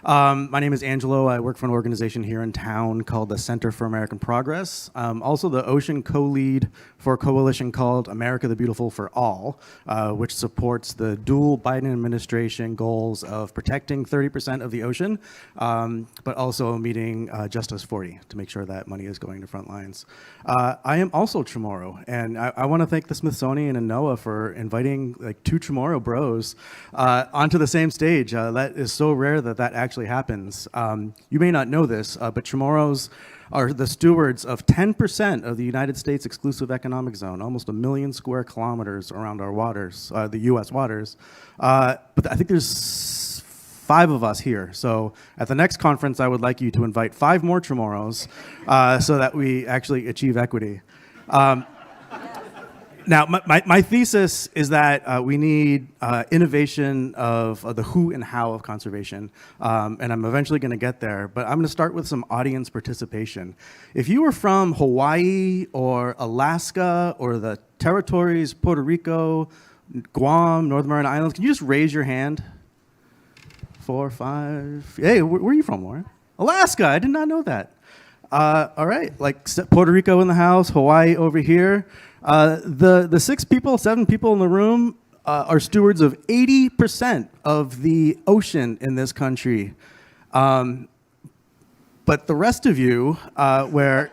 My name is Angelo. I work for an organization here in town called the Center for American Progress. Also the ocean co-lead for a coalition called America the Beautiful for All, which supports the dual Biden administration goals of protecting 30% of the ocean, but also meeting Justice 40 to make sure that money is going to front lines. I am also Chamorro, and I want to thank the Smithsonian and NOAA for inviting like two Chamorro bros onto the same stage. That is so rare that actually happens. You may not know this, but Chamorros are the stewards of 10% of the United States exclusive economic zone, almost 1 million square kilometers around our waters, the US waters. But I think there's 5 of us here. So at the next conference, I would like you to invite 5 more Chamorros so that we actually achieve equity. Now, my thesis is that we need innovation of the who and how of conservation, and I'm eventually going to get there, but I'm going to start with some audience participation. If you were from Hawaii or Alaska or the territories, Puerto Rico, Guam, North Mariana Islands, can you just raise your hand? 4, 5, hey, where are you from, Lauren? Alaska, I did not know that. All right, like Puerto Rico in the house, Hawaii over here. The 7 people in the room are stewards of 80% of the ocean in this country. But the rest of you, where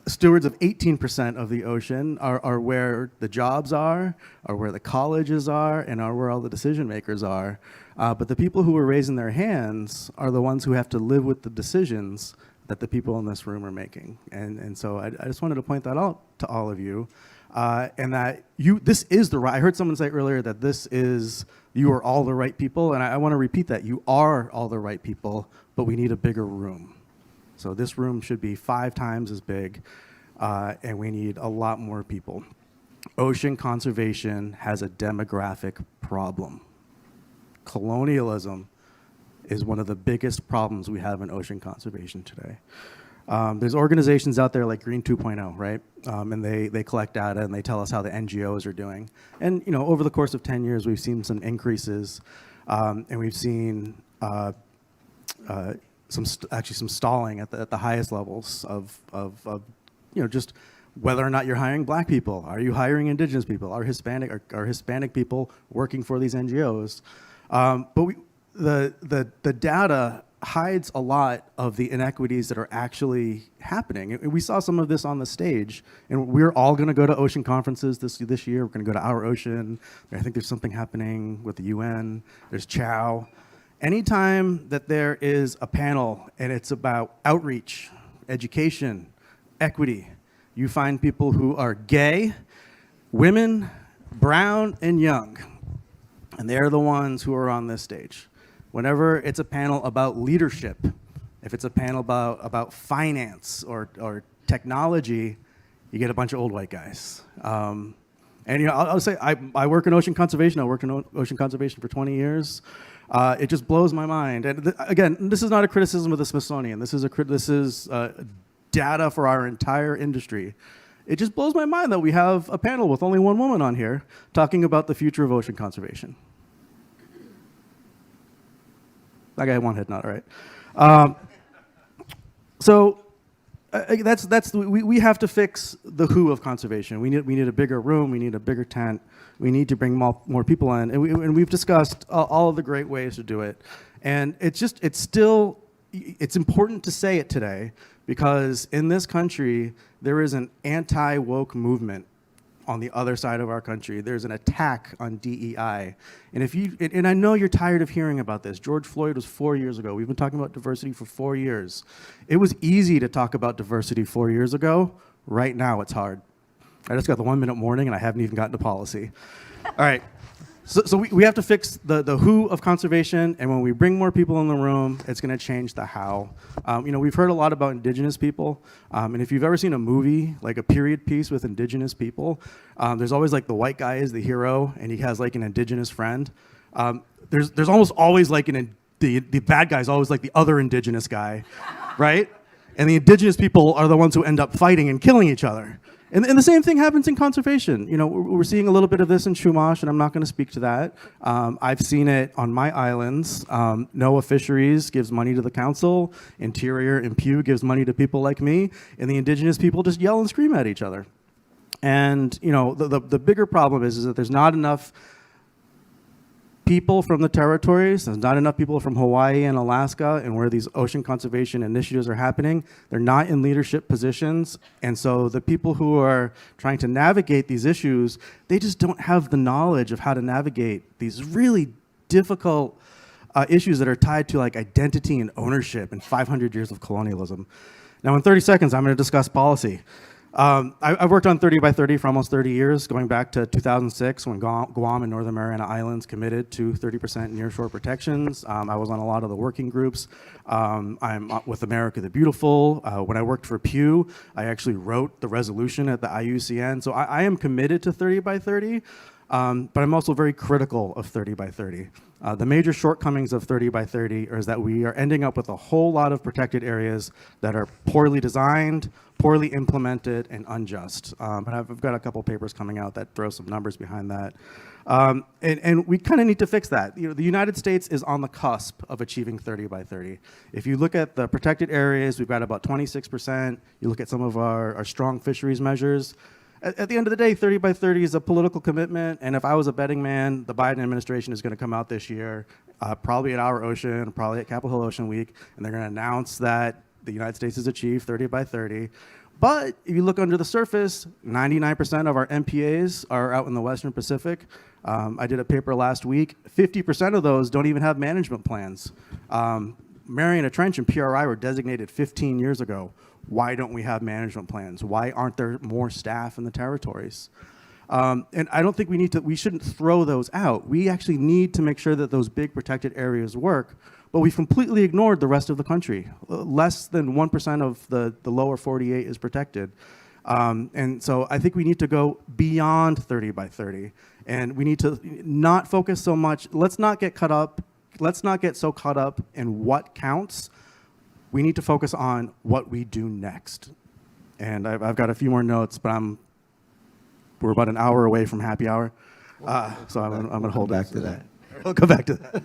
stewards of 18% of the ocean are where the jobs are where the colleges are, and are where all the decision makers are. But the people who are raising their hands are the ones who have to live with the decisions that the people in this room are making. And so I just wanted to point that out to all of you. And that this is the right, I heard someone say earlier that you are all the right people, and I want to repeat that. You are all the right people, but we need a bigger room. So this room should be 5 times as big, and we need a lot more people. Ocean conservation has a demographic problem. Colonialism is one of the biggest problems we have in ocean conservation today. There's organizations out there like Green 2.0, right? And they collect data and they tell us how the NGOs are doing. And over the course of 10 years, we've seen some increases, and we've seen some stalling at the highest levels of just whether or not you're hiring Black people. Are you hiring Indigenous people? Are Hispanic people working for these NGOs? But the data hides a lot of the inequities that are actually happening. And we saw some of this on the stage, and we're all going to go to ocean conferences this year. We're going to go to Our Ocean. I think there's something happening with the UN. There's Chow. Anytime that there is a panel and it's about outreach, education, equity, you find people who are gay, women, brown, and young. And they're the ones who are on this stage. Whenever it's a panel about leadership, if it's a panel about finance or technology, you get a bunch of old white guys. And I'll say I work in ocean conservation. I worked in ocean conservation for 20 years. It just blows my mind. And again, this is not a criticism of the Smithsonian. This is data for our entire industry. It just blows my mind that we have a panel with only one woman on here talking about the future of ocean conservation. I got one head nod, all right. We have to fix the who of conservation. We need a bigger room. We need a bigger tent. We need to bring more people in, and we've discussed all of the great ways to do it. And it's important to say it today because in this country there is an anti-woke movement. On the other side of our country, there's an attack on DEI. And I know you're tired of hearing about this. George Floyd was 4 years ago. We've been talking about diversity for 4 years. It was easy to talk about diversity 4 years ago. Right now, it's hard. I just got the 1 minute warning and I haven't even gotten to policy. All right. So we have to fix the who of conservation, and when we bring more people in the room, it's going to change the how. We've heard a lot about Indigenous people, and if you've ever seen a movie, like a period piece with Indigenous people, there's always like the white guy is the hero, and he has like an Indigenous friend. There's almost always like the bad guy is always like the other Indigenous guy, right? And the Indigenous people are the ones who end up fighting and killing each other. And the same thing happens in conservation. You know, we're seeing a little bit of this in Chumash, and I'm not going to speak to that. I've seen it on my islands. NOAA Fisheries gives money to the council. Interior and Pew gives money to people like me. And the indigenous people just yell and scream at each other. And, you know, the bigger problem is that there's not enough people from the territories, there's not enough people from Hawaii and Alaska and where these ocean conservation initiatives are happening. They're not in leadership positions. And so the people who are trying to navigate these issues, they just don't have the knowledge of how to navigate these really difficult issues that are tied to like identity and ownership and 500 years of colonialism. Now in 30 seconds, I'm going to discuss policy. I've worked on 30 by 30 for almost 30 years, going back to 2006 when Guam and Northern Mariana Islands committed to 30% nearshore protections. I was on a lot of the working groups. I'm with America the Beautiful. When I worked for Pew, I actually wrote the resolution at the IUCN. So I am committed to 30 by 30, but I'm also very critical of 30 by 30. The major shortcomings of 30 by 30 is that we are ending up with a whole lot of protected areas that are poorly designed, poorly implemented, and unjust. And I've got a couple papers coming out that throw some numbers behind that. And we kind of need to fix that. You know, the United States is on the cusp of achieving 30 by 30. If you look at the protected areas, we've got about 26%. You look at some of our strong fisheries measures. At the end of the day, 30 by 30 is a political commitment, and if I was a betting man, the Biden administration is going to come out this year, probably at Our Ocean, probably at Capitol Hill Ocean Week, and they're going to announce that the United States has achieved 30 by 30. But if you look under the surface, 99% of our MPAs are out in the Western Pacific. I did a paper last week. 50% of those don't even have management plans. Mariana Trench and PRI were designated 15 years ago. Why don't we have management plans? Why aren't there more staff in the territories? And I don't think we shouldn't throw those out. We actually need to make sure that those big protected areas work, but we've completely ignored the rest of the country. Less than 1% of the lower 48 is protected. And so I think we need to go beyond 30 by 30. And we need to not focus so much, let's not get so caught up in what counts. We need to focus on what we do next. And I've got a few more notes, but we're about an hour away from happy hour. So I'm going to hold back to that. I'll go back to that.